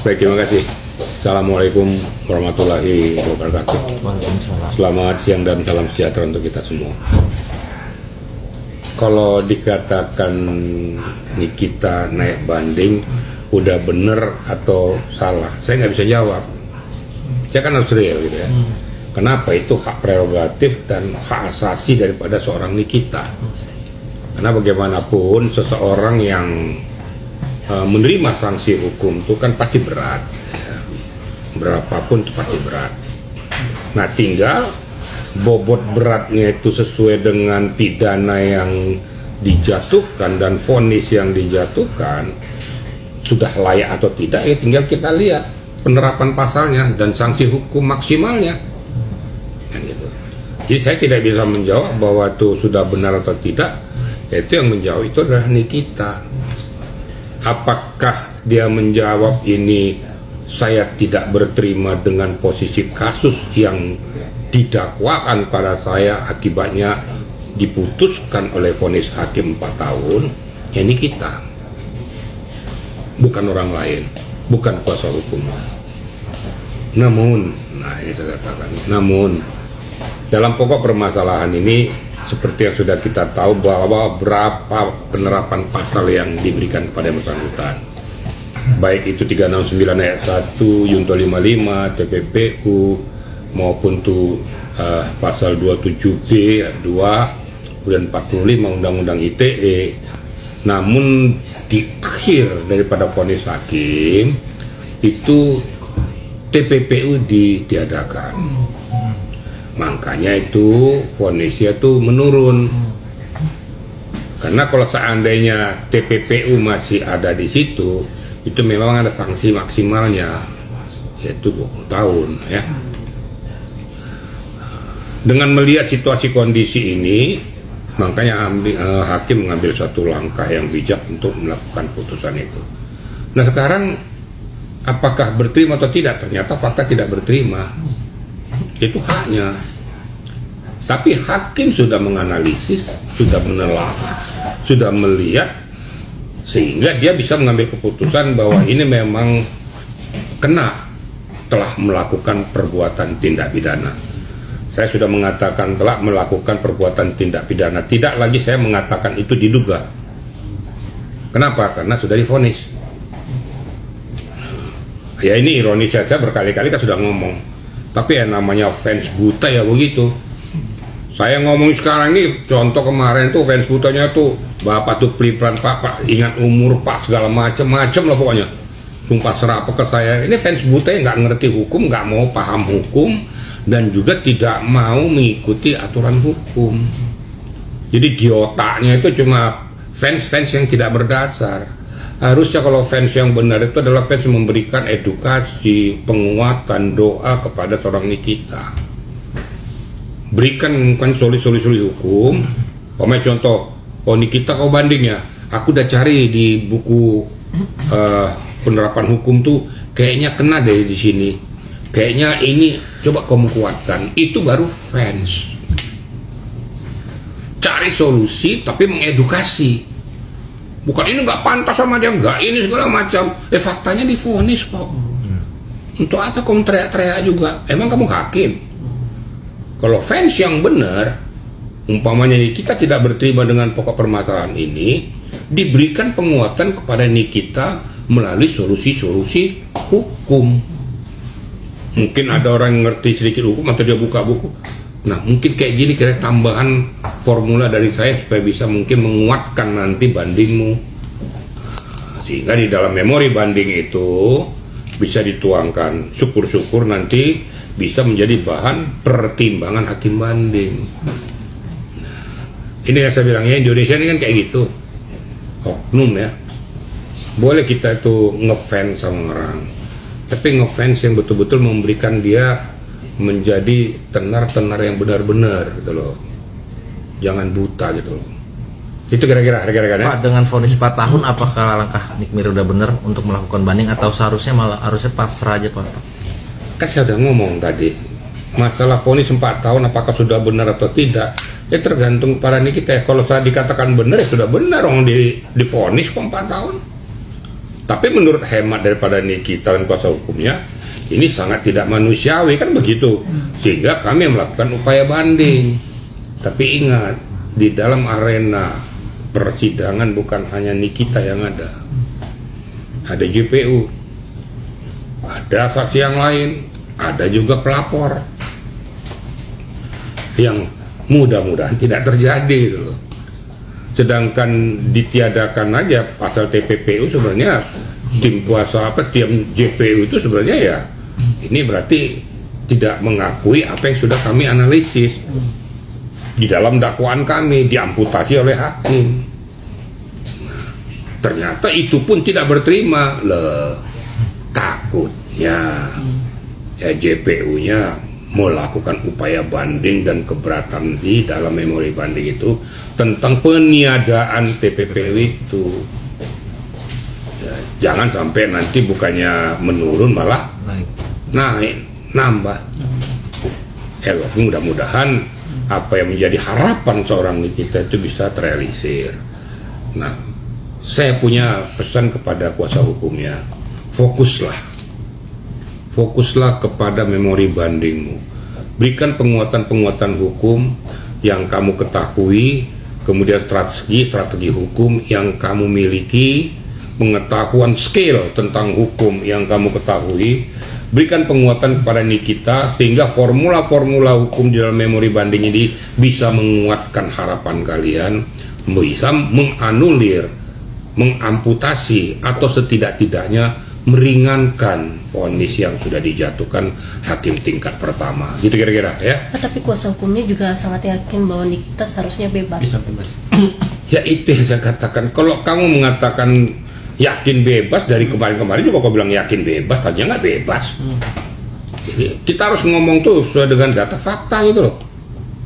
Baik, terima kasih. Assalamualaikum warahmatullahi wabarakatuh. Selamat siang dan salam sejahtera untuk kita semua. Kalau dikatakan Nikita naik banding, udah bener atau salah, saya nggak bisa jawab. Saya kan harus real gitu ya. Kenapa? Itu hak prerogatif dan hak asasi daripada seorang Nikita. Karena bagaimanapun seseorang yang menerima sanksi hukum itu kan pasti berat ya. Berapapun itu pasti berat. Nah, tinggal bobot beratnya itu sesuai dengan pidana yang dijatuhkan dan vonis yang dijatuhkan sudah layak atau tidak, ya tinggal kita lihat penerapan pasalnya dan sanksi hukum maksimalnya kan gitu. Jadi saya tidak bisa menjawab bahwa itu sudah benar atau tidak. Itu yang menjawab itu adalah Nikita. Apakah dia menjawab ini saya tidak berterima dengan posisi kasus yang didakwakan pada saya, akibatnya diputuskan oleh vonis hakim 4 tahun, ya Nikita, bukan orang lain, bukan kuasa hukum. Namun, nah ini saya katakan, namun dalam pokok permasalahan ini seperti yang sudah kita tahu bahwa berapa penerapan pasal yang diberikan kepada yang bersangkutan, baik itu 369 ayat 1 Yunto 55 TPPU maupun tuh pasal 27B ayat 2 dan 45 Undang-Undang ITE. Namun di akhir daripada vonis hakim itu TPPU ditiadakan. Makanya itu vonisnya itu menurun. Karena kalau seandainya TPPU masih ada di situ, itu memang ada sanksi maksimalnya, yaitu 20 tahun ya. Dengan melihat situasi kondisi ini, makanya hakim mengambil suatu langkah yang bijak untuk melakukan putusan itu. Nah sekarang apakah berterima atau tidak? Ternyata fakta tidak berterima. Itu haknya. Tapi hakim sudah menganalisis, sudah menelaah, sudah melihat, sehingga dia bisa mengambil keputusan bahwa ini memang telah melakukan perbuatan tindak pidana. Saya sudah mengatakan telah melakukan perbuatan tindak pidana. Tidak lagi saya mengatakan itu diduga. Kenapa? Karena sudah divonis. Ya ini ironis, saya berkali-kali kan sudah ngomong. Tapi ya namanya fans buta ya begitu. Saya ngomong sekarang nih, contoh kemarin tuh fans butanya tuh bapak tuh pelipran pak ingat umur pak segala macam lah pokoknya. Sumpah serapah ke saya. Ini fans buta yang nggak ngerti hukum, nggak mau paham hukum, dan juga tidak mau mengikuti aturan hukum. Jadi di otaknya itu cuma fans-fans yang tidak berdasar. Harusnya kalau fans yang benar itu adalah fans yang memberikan edukasi, penguatan, doa kepada seorang Nikita. Berikan bukan solusi hukum. Contoh, oh Nikita kau banding ya, aku udah cari di buku penerapan hukum tuh kayaknya kena deh di sini. Kayaknya ini coba kamu kuatkan. Itu baru fans. Cari solusi tapi mengedukasi. Bukan ini nggak pantas sama dia, nggak ini segala macam. Faktanya divonis kok. Untuk apa kamu teriak-teriak juga? Emang kamu hakim? Kalau fans yang benar, umpamanya kita tidak berterima dengan pokok permasalahan ini, diberikan penguatan kepada Nikita melalui solusi-solusi hukum. Mungkin ada orang yang ngerti sedikit hukum atau dia buka buku. Nah mungkin kayak gini kira tambahan formula dari saya supaya bisa mungkin menguatkan nanti bandingmu, sehingga di dalam memori banding itu bisa dituangkan, syukur-syukur nanti bisa menjadi bahan pertimbangan hakim banding. Ini yang saya bilang ya, Indonesia ini kan kayak gitu, oknum ya. Boleh kita itu ngefans sama orang, tapi ngefans yang betul-betul memberikan dia menjadi tenar-tenar yang benar-benar gitu loh, jangan buta gitu loh. Itu kira-kira Pak, dengan vonis 4 tahun apakah langkah Nikmir udah benar untuk melakukan banding atau seharusnya harusnya pasrah aja Pak? Kan saya udah ngomong tadi, masalah vonis 4 tahun apakah sudah benar atau tidak ya tergantung para Nikita. Kalau saya dikatakan benar ya sudah benar, orang divonis kok 4 tahun. Tapi menurut hemat daripada Nikita dan kuasa hukumnya, ini sangat tidak manusiawi, kan begitu. Sehingga kami melakukan upaya banding. Tapi ingat, di dalam arena persidangan bukan hanya Nikita yang ada. Ada JPU, ada saksi yang lain, ada juga pelapor. Yang mudah-mudahan tidak terjadi gitu loh. Sedangkan ditiadakan aja pasal TPPU, sebenarnya tim JPU itu sebenarnya ya ini berarti tidak mengakui apa yang sudah kami analisis di dalam dakwaan kami, diamputasi oleh hakim. Ternyata itu pun tidak berterima. Takutnya ya JPU-nya melakukan upaya banding dan keberatan di dalam memori banding itu tentang peniadaan TPPU itu. Ya, jangan sampai nanti bukannya menurun malah naik, nambah. Mudah-mudahan apa yang menjadi harapan seorang Nikita itu bisa terrealisir. Nah, saya punya pesan kepada kuasa hukumnya, fokuslah kepada memori bandingmu. Berikan penguatan-penguatan hukum yang kamu ketahui, kemudian strategi hukum yang kamu miliki, pengetahuan skill tentang hukum yang kamu ketahui. Berikan penguatan kepada Nikita sehingga formula-formula hukum di dalam memori banding ini bisa menguatkan harapan kalian, bisa menganulir, mengamputasi atau setidak-tidaknya meringankan vonis yang sudah dijatuhkan hakim tingkat pertama, gitu kira-kira ya. Tapi kuasa hukumnya juga sangat yakin bahwa Nikita seharusnya bebas. Bisa bebas. Ya itu yang saya katakan. Kalau kamu mengatakan yakin bebas, dari kemarin-kemarin juga kau bilang yakin bebas, tadinya nggak bebas. Jadi kita harus ngomong tuh sesuai dengan data fakta gitu loh.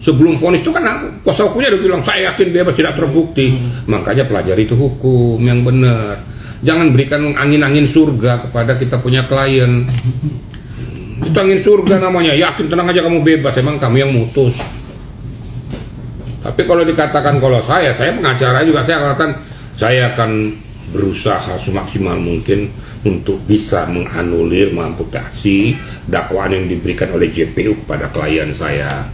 Sebelum vonis itu kan kuasa hukumnya udah bilang saya yakin bebas, tidak terbukti. Makanya pelajari itu hukum yang benar. Jangan berikan angin-angin surga kepada kita punya klien. Itu angin surga namanya, yakin tenang aja kamu bebas, emang kamu yang mutus. Tapi kalau dikatakan kalau saya pengacara juga, saya katakan saya akan berusaha semaksimal mungkin untuk bisa menganulir, mengamputasi dakwaan yang diberikan oleh JPU kepada klien saya.